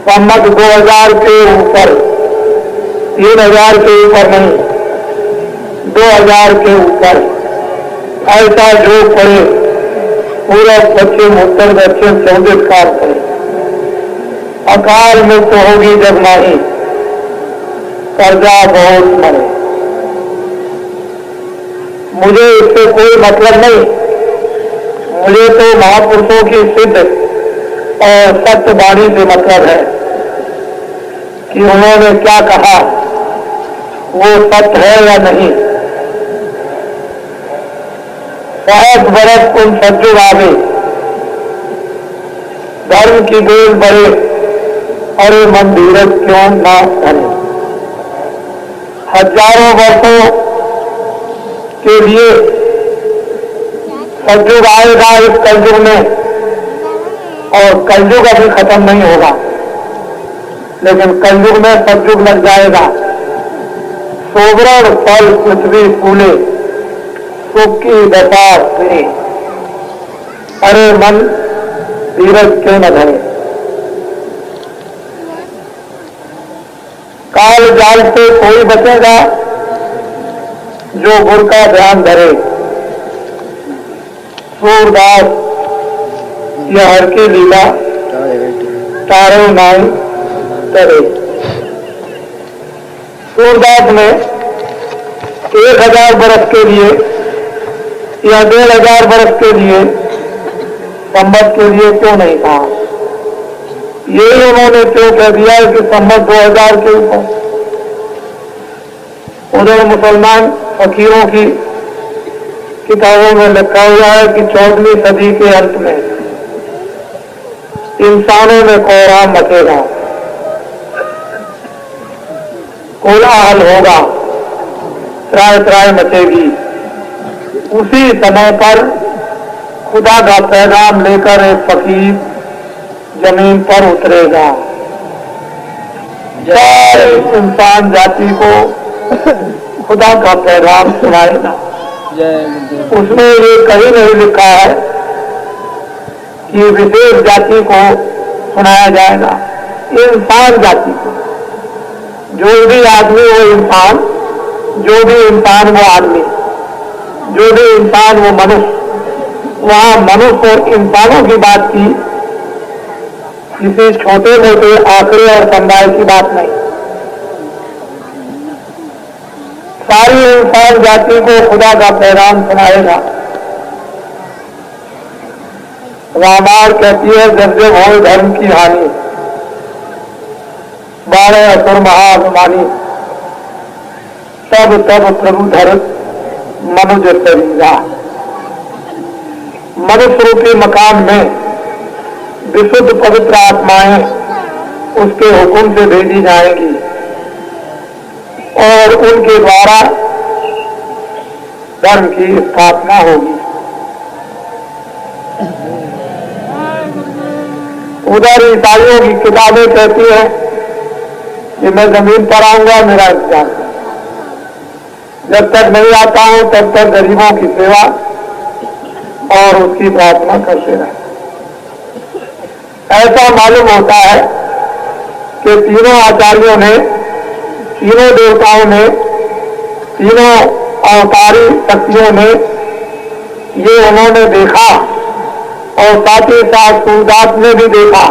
सम्मत 2000 के ऊपर, 3000 के ऊपर नहीं, 2000 के ऊपर ऐसा जो पड़े पूरब पश्चिम उत्तर दक्षिण 24 काल पड़े। अकाल मृत्यु होगी जब नहीं, कर्जा बहुत मरे। मुझे इससे कोई मतलब नहीं, मुझे तो महापुरुषों की सिद्ध और सत्य वाणी से मतलब है कि उन्होंने क्या कहा वो सत्य है या नहीं। 60 बरस उन सज्जुग आगे, धर्म की बेल बढ़े, अरे मन धीरज क्यों ना धरे। हजारों वर्षों के लिए सतयुग आएगा इस कलयुग में, और कलयुग अभी खत्म नहीं होगा, लेकिन कलयुग में सतयुग लग जाएगा। सोवरण फल पृथ्वी फूले, सुख की दशा सुनी, अरे मन धीरज क्यों न धरे। काल जाल से कोई बचेगा जो गुरु का ध्यान धरे। सूरदास यह हर की लीला तारे नाई करे। सूरदास ने 1000 बरस के लिए या 1500 बरस के लिए, संवत के लिए क्यों नहीं कहा। यही उन्होंने क्यों कह दिया कि संवत 2000 के ऊपर। उधर मुसलमान फकीरों की किताबों में लिखा हुआ है कि 14वीं सदी के अंत में इंसानों में कोहराम मचेगा, कोलाहल होगा, त्राय त्राय मचेगी। उसी समय पर खुदा का पैगाम लेकर एक फकीर जमीन पर उतरेगा, सारे इंसान जाति को खुदा का पैगाम सुनाएगा। उसमें ये कहीं नहीं लिखा है कि विशेष जाति को सुनाया जाएगा, इंसान जाति को। जो भी आदमी वो इंसान, जो भी इंसान वो आदमी, जो भी इंसान वो मनुष्य। वहां मनुष्य और इंसानों की बात की, किसी छोटे मोटे आंकड़े और समुदाय की बात नहीं। सारी इंसान जाति को खुदा का पैगाम सुनाएगा। रामायण कहती है जब जब हो धर्म की हानि, बारे असुर महाअभिमानी, तब तब प्रभु धर मनुज शरीरा। मनुष्य रूपी मकान में विशुद्ध पवित्र आत्माएं उसके हुक्म से भेजी जाएंगी और उनके द्वारा धर्म की स्थापना होगी। उधर ईसाइयों की किताबें कहती है कि मैं जमीन पर आऊंगा, मेरा इंतजार कर। जब तक नहीं आता हूं तब तक गरीबों की सेवा और उसकी प्रार्थना करते रहे। ऐसा मालूम होता है कि तीनों आचार्यों ने, तीनों देवताओं ने, तीनों अवतारी शक्तियों ने ये उन्होंने देखा, और साथ ही साथ सूरदास ने भी देखा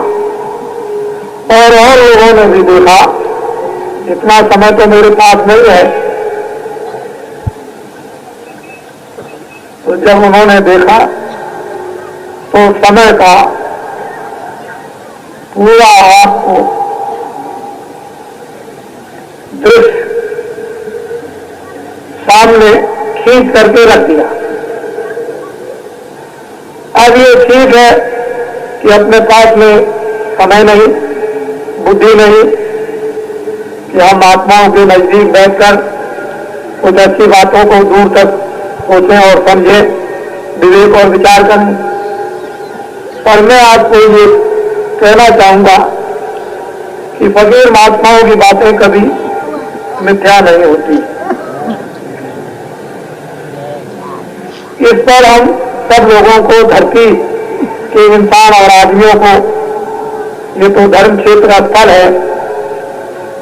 और लोगों ने भी देखा। इतना समय तो मेरे पास नहीं है, तो जब उन्होंने देखा तो समय का पूरा आपको दृश्य सामने खींच करके रख दिया। अब ये ठीक है कि अपने पास में समय नहीं, बुद्धि नहीं कि हम आत्माओं के नजदीक बैठकर कुछ अच्छी बातों को दूर तक सोचें और समझें, विवेक और विचार करें। पर मैं आपको ये कहना चाहूंगा कि फकीर महात्माओं की बातें कभी मिथ्या नहीं होती। इस पर हम सब लोगों को, धरती के इंसान और आदमियों को ये तो धर्म क्षेत्र स्थल है,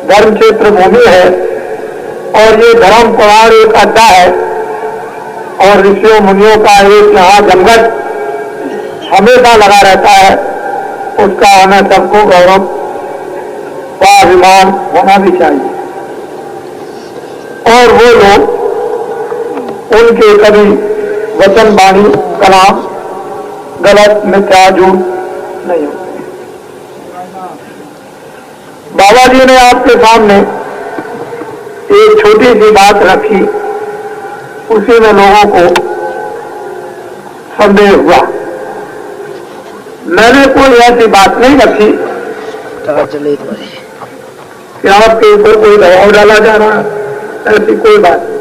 धर्म क्षेत्र भूमि है, और ये धर्म पुराण एक अड्डा है, और ऋषियों मुनियों का एक यहाँ जमघट हमेशा लगा रहता है। उसका हमें सबको गौरव व अभिमान होना भी चाहिए। और वो लोग, उनके कभी वचन वाणी कलाम गलत मिथ्या झूठ नहीं होते। बाबा जी ने आपके सामने एक छोटी सी बात रखी, उसी में लोगों को संदेह हुआ। मैंने कोई ऐसी बात नहीं रखी कि आपके ऊपर कोई दबाव डाला जा रहा है, ऐसी कोई बात नहीं।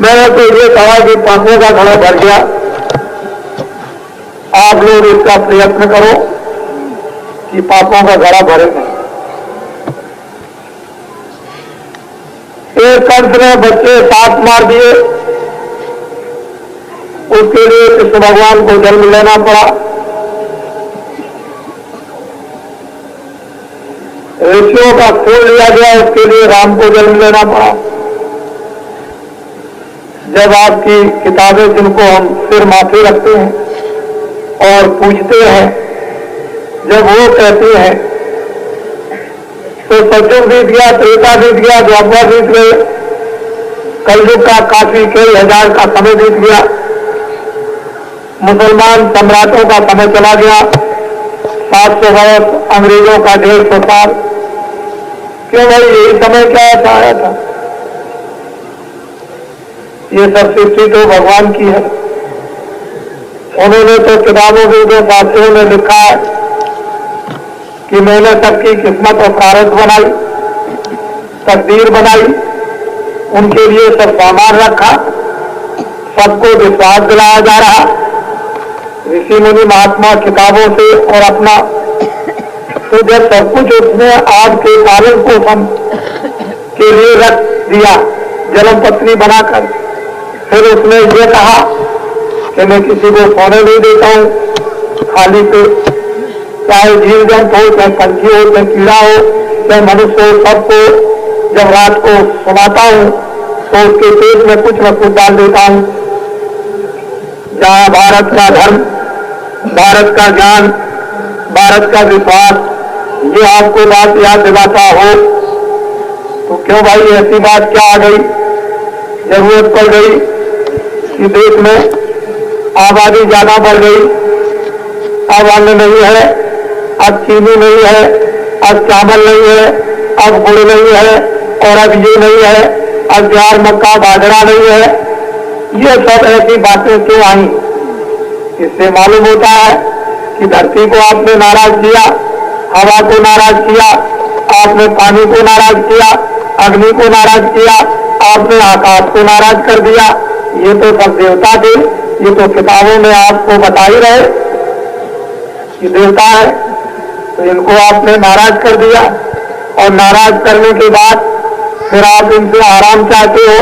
मैंने तो ये कहा कि पापों का घड़ा भर गया, आप लोग इसका प्रयत्न करो कि पापों का घड़ा भरे नहीं। एक कंस ने बच्चे 7 मार दिए, उसके लिए कृष्ण भगवान को जन्म लेना पड़ा। ऋषियों का खून लिया गया, उसके लिए राम को जन्म लेना पड़ा। जब आपकी किताबें, जिनको हम सिर माथे रखते हैं और पूछते हैं, जब वो कहती हैं तो सत्युग बीत गया, त्रेता बीत गया, द्वापर बीत गए, कलयुग का काफी कई हजार का समय बीत गया, मुसलमान सम्राटों का समय चला गया, 700 वर्ष, अंग्रेजों का 150 साल। क्यों भाई, यही समय क्या ऐसा आया था? ये सब सृष्टि तो भगवान की है। उन्होंने तो किताबों में, जो शास्त्रों में लिखा है कि मैंने सबकी किस्मत और प्रारब्ध बनाई, तकदीर बनाई, उनके लिए सब सामान रखा, सबको विश्वास दिलाया जा रहा। ऋषि मुनि महात्मा किताबों से और अपना, तो जब सब कुछ उसने आपके पालन पोषण के लिए रख दिया, जन्म पत्नी बनाकर, फिर उसने ये कहा कि मैं किसी को सोने नहीं देता हूं खाली पे, चाहे जीव जंतु हो, चाहे पंछी हो, चाहे कीड़ा हो, चाहे मनुष्य हो, सबको जब रात को सुनाता हूं तो उसके पेट में कुछ न कुछ डाल देता हूं। जहां भारत का धर्म, भारत का ज्ञान, भारत का विश्वास ये आपको बात याद दिलाता हो, तो क्यों भाई ऐसी बात क्या आ गई, जरूरत पड़ गई कि देश में आबादी ज्यादा बढ़ गई, अब अन्न नहीं है, अब चीनी नहीं है, अब चावल नहीं है, अब गुड़ नहीं है, और अब ये नहीं है, अब ज्वार मक्का बाजरा नहीं है। ये सब ऐसी बातें क्यों आई? इससे मालूम होता है कि धरती को आपने नाराज किया, हवा को नाराज किया, आपने पानी को नाराज किया, अग्नि को नाराज किया, आपने आकाश को नाराज कर दिया। ये तो सब देवता थे, ये तो किताबों में आपको बता ही रहे कि देवता है, तो इनको आपने नाराज कर दिया, और नाराज करने के बाद फिर आप इनसे आराम चाहते हो।